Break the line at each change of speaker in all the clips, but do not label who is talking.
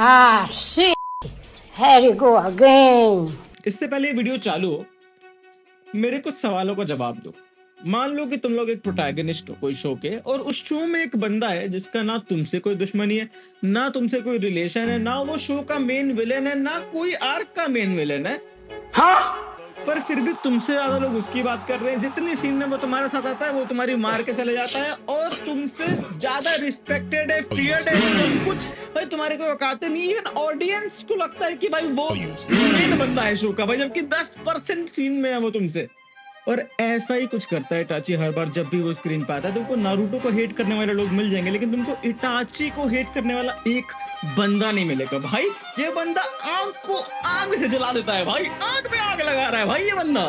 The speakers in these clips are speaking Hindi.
Ah, shit. Here you go again.
इससे पहले ये वीडियो चालू हो, मेरे कुछ सवालों का जवाब दो। मान लो कि तुम लोग एक प्रोटैगनिस्ट हो कोई शो के, और उस शो में एक बंदा है जिसका ना तुमसे कोई दुश्मनी है, ना तुमसे कोई रिलेशन है, ना वो शो का मेन विलेन है, ना कोई आर्क का मेन विलेन है। हाँ? पर फिर भी तुमसे ज्यादा लोग उसकी बात कर रहे हैं। जितनी सीन में वो तुम्हारे साथ आता है वो तुम्हारी मार के चले जाता है, और तुमसे ज्यादा रिस्पेक्टेड है, फियर्ड है, सब कुछ। भाई तुम्हारे कोई औकात नहीं। इवन ऑडियंस को लगता है कि भाई वो मेन बंदा है शो का, भाई जबकि 10% सीन में है वो तुमसे। और ऐसा ही कुछ करता है इटाची हर बार जब भी वो स्क्रीन पे आता है। तुमको नारुतो को हेट करने वाले लोग मिल जाएंगे, लेकिन तुमको इटाची को हेट करने वाला एक बंदा नहीं मिलेगा। भाई ये बंदा आग को आग से जला देता है, भाई आग पे आग लगा रहा है भाई ये बंदा।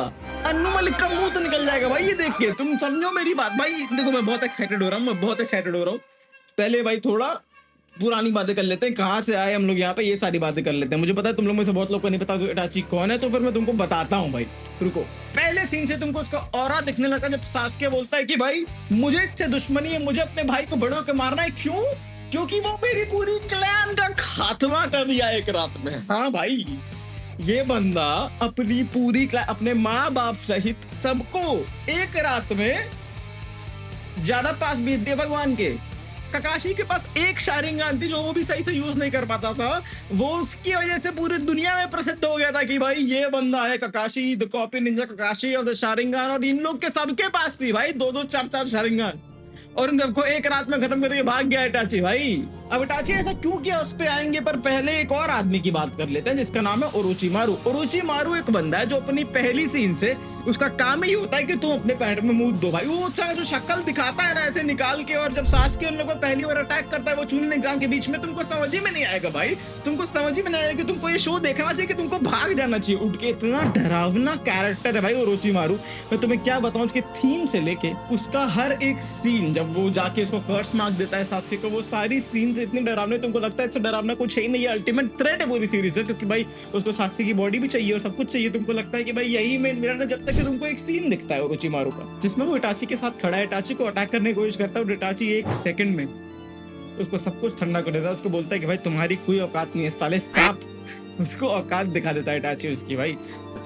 अन्नू मलिक का मुंह तो निकल जाएगा भाई ये देख के। तुम समझो मेरी बात भाई। देखो मैं बहुत एक्साइटेड हो रहा हूँ, पहले भाई थोड़ा पुरानी बातें कर लेते हैं, कहाँ से आए हम लोग यहाँ पे, ये सारी बातें कर लेते हैं। मुझे पता है तुम लोग में से बहुत लोग को नहीं पता इटाची कौन है, तो फिर मैं तुमको बताता हूँ भाई। रुको, पहले सीन से तुमको उसका ऑरा दिखने लगा जब सास्के बोलता है कि भाई मुझे इससे दुश्मनी है, मुझे अपने भाई को बड़े होकर मारना है। क्यों? क्योंकि वो मेरी पूरी क्लैन का खात्मा कर दिया एक रात में। हाँ भाई, ये बंदा अपनी पूरी अपने माँ बाप सहित सबको एक रात में ज्यादा पास भेज दिया भगवान के। ककाशी के पास एक शारिंगान थी जो वो भी सही से यूज नहीं कर पाता था। वो उसकी वजह से पूरी दुनिया में प्रसिद्ध हो गया था कि भाई ये बंदा है Kakashi, the copy ninja Kakashi of the Sharingan. और इन लोग के सबके पास थी भाई 2-2 4-4 शारिंगान, और इन सबको एक रात में खत्म करके भाग गया इटाची भाई। अब इटाची ऐसा क्यों किया उस पे आएंगे, पर पहले एक और आदमी की बात कर लेते हैं जिसका नाम है ओरोचिमारू। ओरोचिमारू एक बंदा है जो अपनी पहली सीन से उसका काम ही होता है कि तुम अपने पैंट में मूत दो भाई। वो अच्छा जो शक्ल दिखाता है ना ऐसे निकाल के, और जब सास्के उन लोगों को पहली बार अटैक करता है वो चूनिन एग्जाम के बीच में, तुमको समझ ही में नहीं आएगा भाई। तुमको समझ ही में नहीं आएगा कि तुमको ये शो देखना चाहिए कि तुमको भाग जाना चाहिए उठ के। इतना डरावना कैरेक्टर है भाई ओरोचिमारू। मैं तुम्हें क्या बताऊं, उसके थीम से लेके उसका हर एक सीन, जब वो जाके उसको कर्स मार्क देता है सास्के को, वो सारी सीन इतनी डरावने, तुमको लगता है इससे डरावना कुछ है ही नहीं है। अल्टीमेट थ्रेट है पूरी सीरीज है, क्योंकि भाई उसको सास्के की बॉडी भी चाहिए और सब कुछ चाहिए। तुमको लगता है कि भाई यही मेन विलन है, जब तक कि तुमको एक सीन दिखता है ओरोचिमारू का जिसमें वो इटाची के साथ खड़ा है, इटाची को अटैक करने की कोशिश करता है, और इटाची 1 सेकंड में उसको सब कुछ ठंडा कर देता है। उसको बोलता है कि भाई तुम्हारी कोई औकात नहीं है साले सांप। उसको औकात दिखा देता है इटाची उसकी। भाई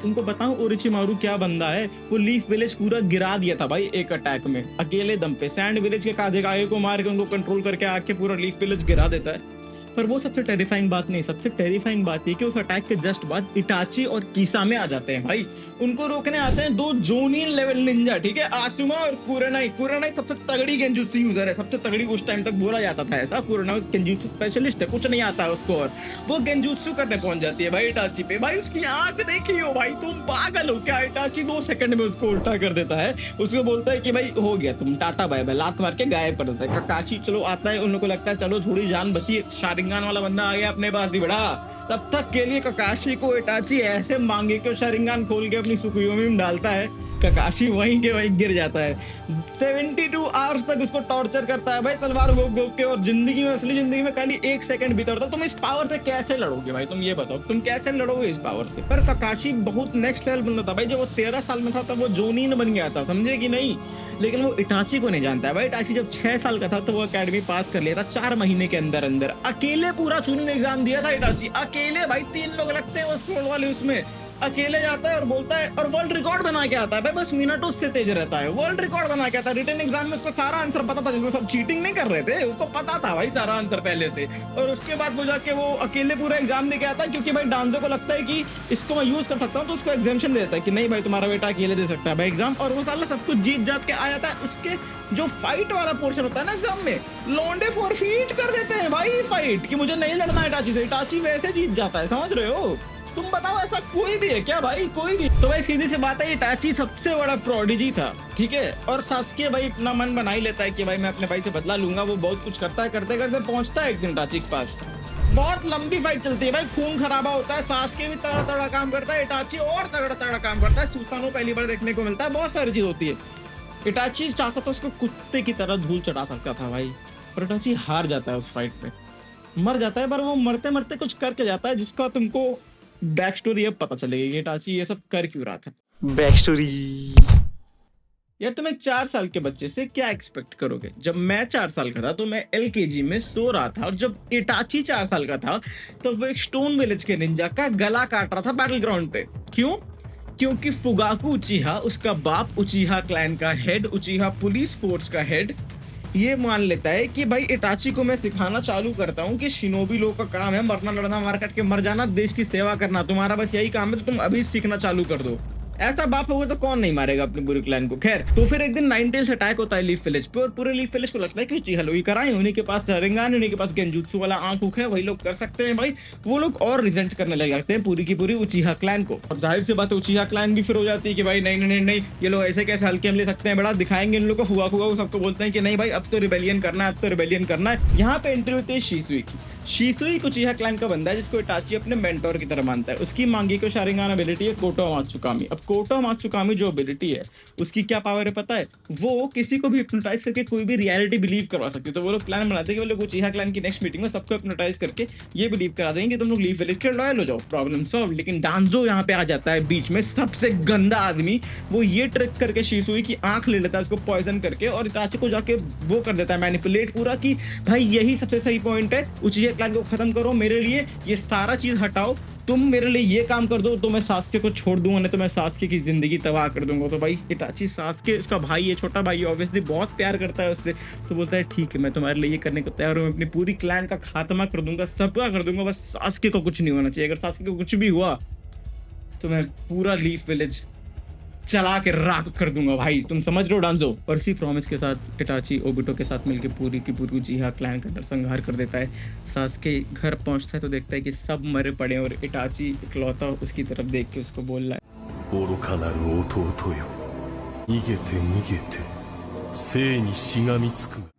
तुमको बताऊं ओरोचिमारू क्या बंदा है, वो लीफ विलेज पूरा गिरा दिया था भाई एक अटैक में, अकेले दम पे। सैंड विलेज के काजे कागे को मार के उनको कंट्रोल करके आके पूरा लीफ विलेज गिरा देता है। पर वो सबसे टेरिफाइंग बात नहीं, सबसे टेरिफाइंग बात ये कि उस अटैक के जस्ट बाद इटाची और किसामे आ जाते हैं भाई। उनको रोकने आते हैं 2 जोनिन लेवल निंजा, ठीक है, आसुमा और कुरेनाई। कुरेनाई सबसे तगड़ी गेंजुत्सु यूजर है, सबसे तगड़ी उस टाइम तक बोला जाता था ऐसा। कुरेनाई गेंजुत्सु स्पेशलिस्ट है, कुछ नहीं आता है उसको, और वो गेंजुत्सु करने पहुंच जाती है भाई इटाची पे। भाई उसकी आंख देखी हो भाई, तुम पागल हो क्या? इटाची 2 सेकंड में उसको उल्टा कर देता है। उसको बोलता है कि भाई हो गया, तुम टाटा बाय बाय, लात मार के गायब कर देता है। ककाशी चलो आता है, उन लोगों को लगता है चलो थोड़ी जान बची, शारिंगान वाला बंदा आ गया अपने पास भी बड़ा। तब तक के लिए ककाशी को इटाची ऐसे मांगे कि शारिंगान खोल के अपनी सुकुयोमी में डालता है, ककाशी वहीं के वहीं गिर जाता है। 72 आवर्स तक उसको टॉर्चर करता है भाई तलवार घोप घोप के, और जिंदगी में, असली जिंदगी में खाली 1 सेकंड बीता होता। तुम इस पावर से कैसे लड़ोगे भाई? तुम ये बताओ, तुम कैसे लड़ोगे इस पावर से? पर ककाशी बहुत नेक्स्ट लेवल बंदा था भाई। जब वो 13 साल में था तब वो जोनिन बन गया था, समझे कि नहीं? लेकिन वो इटाची को नहीं जानता है भाई। इटाची जब 6 साल का था तो वो अकेडमी पास कर लिया था 4 महीने के अंदर अंदर। अकेले पूरा चूनिन एग्जाम दिया था इटाची, अकेले भाई। 3 लोग लगते हैं वो स्क्रोल वाले, उसमें अकेले जाता है और बोलता है, और वर्ल्ड रिकॉर्ड बना के आता है भाई। बस मिनटों से तेज रहता है, वर्ल्ड रिकॉर्ड बना के आता है। रिटन एग्जाम में उसको सारा आंसर पता था, जिसमें सब चीटिंग नहीं कर रहे थे, उसको पता था भाई सारा आंसर पहले से। और उसके बाद वो जाके वो अकेले पूरा एग्जाम दे के आता है, क्योंकि भाई डांजो को लगता है कि इसको मैं यूज कर सकता हूँ, तो उसको एग्जामिशन देता है कि नहीं भाई तुम्हारा बेटा अकेले दे सकता है भाई एग्जाम। और वो साला सब कुछ जीत जात के आ जाता है। उसके जो फाइट वाला पोर्शन होता है ना एग्जाम में, लौंडे फॉरफीट कर देते हैं भाई फाइट, कि मुझे नहीं लड़ना इटाची से। इटाची वैसे जीत जाता है, समझ रहे हो? तुम बताओ ऐसा कोई भी है क्या भाई? कोई भी? तो भाई सीधी सी बात है, इटाची सबसे बड़ा प्रोडिजी था, ठीक है। और सास्के भाई अपना मन बना ही लेता है कि भाई मैं अपने भाई से बदला लूंगा। वो बहुत कुछ करता है, करते करते पहुंचता है एक दिन इटाची के पास। बहुत लंबी फाइट चलती है भाई, खून खराबा होता है। सास्के भी तगड़ा तगड़ा काम करता है, इटाची और तगड़ा तगड़ा काम करता है। सुसानो पहली बार देखने को मिलता है, बहुत सारी चीज होती है। इटाची चाहता तो उसको कुत्ते की तरह धूल चढ़ा सकता था भाई, पर इटाची हार जाता है उस फाइट में, मर जाता है। पर वो मरते मरते कुछ करके जाता है, जिसका तुमको बैक स्टोरी अब पता चलेगी कि इटाची ये सब कर क्यों रहा था।
बैक स्टोरी
यार तुम एक 4 साल के बच्चे से क्या एक्सपेक्ट करोगे? जब मैं 4 साल का था तो मैं एलकेजी में सो रहा था, और जब इटाची 4 साल का था तो वो एक स्टोन विलेज के निंजा का गला काट रहा था बैटल ग्राउंड पे। क्यों? क्योंकि फुगाकू उचिहा, उसका बाप उचिहा क्लैन का हेड, उचिहा पुलिस फोर्स का हेड, ये मान लेता है कि भाई इटाची को मैं सिखाना चालू करता हूँ कि शिनोबी लोग का काम है मरना, लड़ना, मार काट के मर जाना, देश की सेवा करना, तुम्हारा बस यही काम है, तो तुम अभी सीखना चालू कर दो। ऐसा बाप होगा तो कौन नहीं मारेगा अपने बुरी क्लैन को। खैर, तो फिर एक दिन नाइनटेल्स अटैक होता है लीफ विलेज पे, और पूरे लीफ विलेज को लगता है कि उचिहा लोग ही कराएं, उन्हीं के पास sharingan, उन्हीं के पास गेंजुत्सु वाला आंख उख है, वही लोग कर सकते हैं भाई। वो लोग और रिजेंट करने लग जाते हैं पूरी की पूरी उचिहा क्लैन को। और जाहिर सी बात है उचिहा क्लैन भी फिर हो जाती है कि भाई नहीं नहीं नहीं नहीं, ये लोग ऐसे कैसे हल्के हम ले सकते हैं, बड़ा दिखाएंगे इन लोग को। फुगा फुगा सबको बोलते हैं कि नहीं भाई अब तो रिबेलियन करना है, अब तो रिबेलियन करना है। यहाँ पे एंट्री होती है शीसुई की। शीसुई उचिहा क्लैन का बंदा है जिसको इटाची अपने मेंटोर की तरह मानता है। उसकी मांगी को sharingan एबिलिटी है कोटो मात्सुकामी। अब कोटो मात्सुकामी जो एबिलिटी है उसकी क्या पावर है पता है? वो किसी को भी हिप्नोटाइज करके कोई भी रियलिटी बिलीव करवा सकती है। तो वो लोग प्लान बनाते हैं कि वो लोग उचिहा क्लैन की नेक्स्ट मीटिंग में सबको हिप्नोटाइज करके ये बिलीव करा देंगे कि तुम लोग लीफ विलेज के लॉयल हो जाओ, प्रॉब्लम सॉल्व। लेकिन डांजो यहाँ पे आ जाता है बीच में, सबसे गंदा आदमी। वो ये ट्रिक करके शीसुई की आंख ले लेता है उसको पॉइजन करके, और इटाची को जाके वो कर देता है मैनिपुलेट पूरा कि भाई यही सबसे सही पॉइंट है, उचिहा क्लैन को खत्म करो, मेरे लिए ये सारा चीज हटाओ, तुम मेरे लिए ये काम कर दो तो मैं सास्के को छोड़ दूंगा, नहीं तो मैं सास्के की जिंदगी तबाह कर दूंगा। तो भाई इटाची सास्के उसका भाई है, छोटा भाई है, ऑब्वियसली बहुत प्यार करता है उससे, तो बोलता है ठीक है मैं तुम्हारे लिए ये करने को तैयार हूँ, मैं अपनी पूरी क्लैन का खात्मा कर दूंगा, सबका कर दूंगा, बस सास्के को कुछ नहीं होना चाहिए। अगर सास्के को कुछ भी हुआ तो मैं पूरा लीफ विलेज चला के राख कर दूंगा भाई, तुम समझ रहे हो डांजो। और इसी प्रॉमिस के साथ इटाची ओबिटो के साथ मिलकर पूरी की पूरी उचिहा क्लैन का नरसंहार कर देता है। सास्के घर पहुंचता है तो देखता है कि सब मरे पड़े हैं, और इटाची इकलौता उसकी तरफ देख के उसको बोल रहा है
愚かなる弟よ、逃げて逃げて生にしがみつくが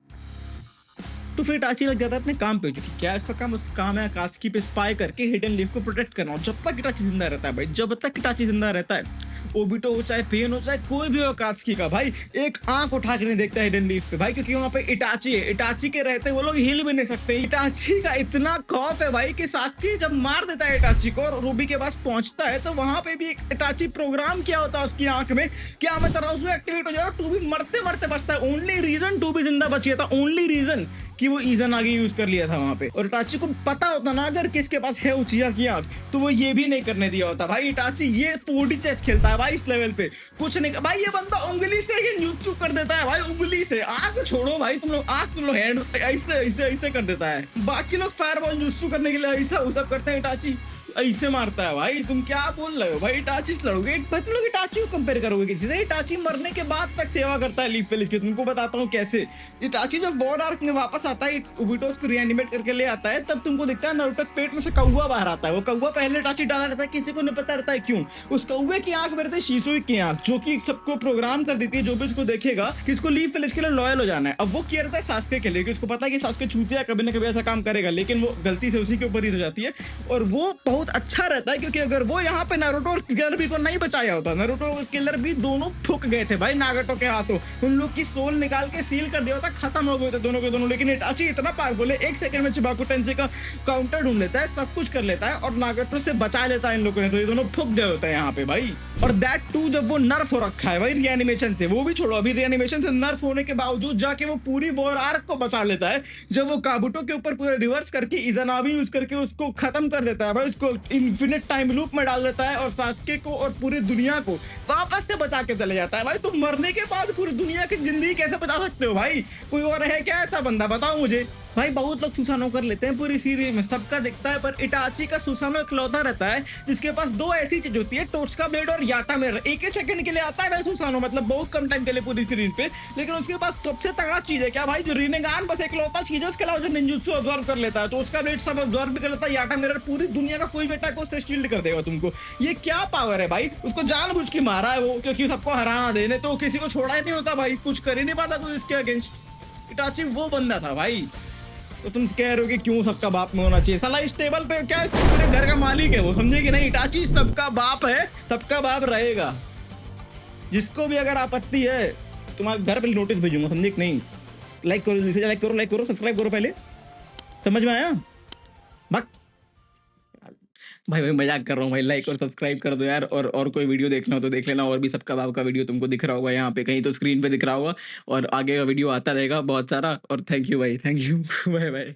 तो फिर इटाची लग जाता है अपने काम पे, जो कि क्या इसका काम? उस काम है अकात्सुकी पे स्पाई करके हिडन लीफ को प्रोटेक्ट करना। और जब तक इटाची जिंदा रहता है भाई, जब तक इटाची जिंदा रहता है, ओबिटो हो चाहे पेन हो चाहे कोई भी हो अकात्सुकी का भाई, एक आंख उठा के नहीं देखता है हिडन लीफ पे भाई, क्योंकि वहां पे इटाची है। इटाची के रहते वो लोग हिल भी नहीं सकते। इटाची का इतना खौफ है भाई कि सास्के जब मार देता है इटाची को और रूबी के पास पहुंचता है, तो वहां पे भी एक इटाची प्रोग्राम किया होता है उसकी आंख में, क्या मैं तरह उसमें एक्टिवेट हो जाएगा, टू भी मरते मरते बचता है। ओनली रीजन टू भी जिंदा बच गया था, ओनली रीजन कि वो ईजन आगे यूज कर लिया था वहां पे। और इटाची को पता होता ना अगर किसके पास है उचिहा की आंख, तो वो ये भी नहीं करने दिया होता भाई। इटाची ये 4D चेस खेलता है भाई इस लेवल पे, कुछ नहीं भाई। ये बंदा उंगली से गेंजुत्सु कर देता है भाई, उंगली से। आंख छोड़ो भाई, तुम लोग आंख, तुम लोग हैंड ऐसे ऐसे ऐसे कर देता है। बाकी लोग फायरबॉल जुत्सु करने के लिए ऐसा वो सब करते हैं, इटाची ऐसे मारता है भाई। तुम क्या बोल रहे हो भाई? इटाची से लड़ोगे भाई? तुम लोग इटाची को कंपेयर करोगे किसी से? इटाची मरने के बाद तक सेवा करता है लीफ विलेज की। तुमको बताता हूँ कैसे। इटाची जब वॉर आर्क में वापस आता है, ओबिटो को रिएनिमेट करके ले आता है, तब तुमको दिखता है नारुतो के पेट में से कौवा बाहर आता है। वो कौवा पहले इटाची डाला रहता है, किसी को नहीं पता रहता है क्यों। उस कौवे की आंख में रहती है शीसुई की आंख, जो कि सबको प्रोग्राम कर देती है, जो भी उसको देखेगा कि इसको लीफ विलेज के लिए लॉयल हो जाना है। अब वो किया रहता है सास्के के लिए, कि उसको पता है कि सास्के चूतिया कभी ना कभी ऐसा काम करेगा, लेकिन वो गलती से उसी के ऊपर ही हो जाती है। और वो बहुत अच्छा रहता है, क्योंकि अगर वो यहाँ पे नारुतो और किलर भी को नहीं बचाया होता, नारुतो और किलर भी दोनों फूक गए थे भाई नागाटो के हाथों। उन लोग की सोल निकाल के सील कर दिया होता, खत्म हो गए थे दोनों के दोनों। लेकिन इटाची इतना पावरफुल है, एक सेकंड में चिबाकू टेंसे का काउंटर ढूंढ लेता है, सब कुछ कर लेता है, और नागाटो से बचा लेता है इन लोगों ने। तो ये दोनों फूक गए होते हैं यहाँ पे भाई। और दैट टू जब वो नर्फ हो रखा है भाई रिएनिमेशन से, वो भी छोड़ो, अभी रिएनिमेशन से नर्फ होने के बावजूद जाके वो पूरी वॉर आर्क को बचा लेता है। जब वो काबुटो के ऊपर पूरा रिवर्स करके इज़ानाबी यूज करके उसको खत्म कर देता है भाई, उसको इन्फिनिट टाइम लूप में डाल देता है, और सास्के को और पूरी दुनिया को वापस से बचा के चले जाता है भाई। तुम मरने के बाद पूरी दुनिया की जिंदगी कैसे बचा सकते हो भाई? कोई और है क्या ऐसा बंदा? बताओ मुझे भाई। बहुत लोग सुसानो कर लेते हैं पूरी सीरीज में, सबका दिखता है, पर इटाची का सुसानो इकलौता रहता है जिसके पास दो ऐसी चीज होती है, टोट्सुका ब्लेड और याटा मिरर। एक ही सेकंड के लिए आता है भाई सुसानो, मतलब बहुत कम टाइम के लिए पूरी सीरीज पे, लेकिन उसके पास सबसे तगड़ा चीज है क्या भाई? जो रिनेगान बस इकलौता चीज है, उसके अलावा जो निंजुत्सु ऑब्जर्व कर लेता है, तो उसका ब्लेड सब ऑब्जर्व भी कर लेता है। याटा मिरर पूरी दुनिया का कोई बेटा को उससे शील्ड कर देगा तुमको। ये क्या पावर है भाई? उसको जानबूझ के मारा है वो, क्योंकि सबको हराना देने, तो किसी को छोड़ा ही नहीं होता भाई, कुछ कर ही नहीं पाता कोई इसके अगेंस्ट। इटाची वो बंदा था भाई। तो तुम कह रहे हो कि क्यों सबका बाप में होना चाहिए? साला इस टेबल पे क्या इसके पूरे घर का मालिक है वो, समझे कि नहीं? इटाची सबका बाप है, सबका बाप रहेगा। जिसको भी अगर आपत्ति है, तुम्हारे घर पे नोटिस भेजूंगा, समझे कि नहीं? लाइक करो, लाइक करो, सब्सक्राइब करो, पहले समझ में आया? बक भाई भाई मजाक कर रहा हूँ भाई, लाइक और सब्सक्राइब कर दो यार, और कोई वीडियो देखना हो तो देख लेना, और भी सबका बाप का वीडियो तुमको दिख रहा होगा यहाँ पे कहीं तो स्क्रीन पे दिख रहा होगा, और आगे का वीडियो आता रहेगा बहुत सारा। और थैंक यू भाई, थैंक यू। Bye bye.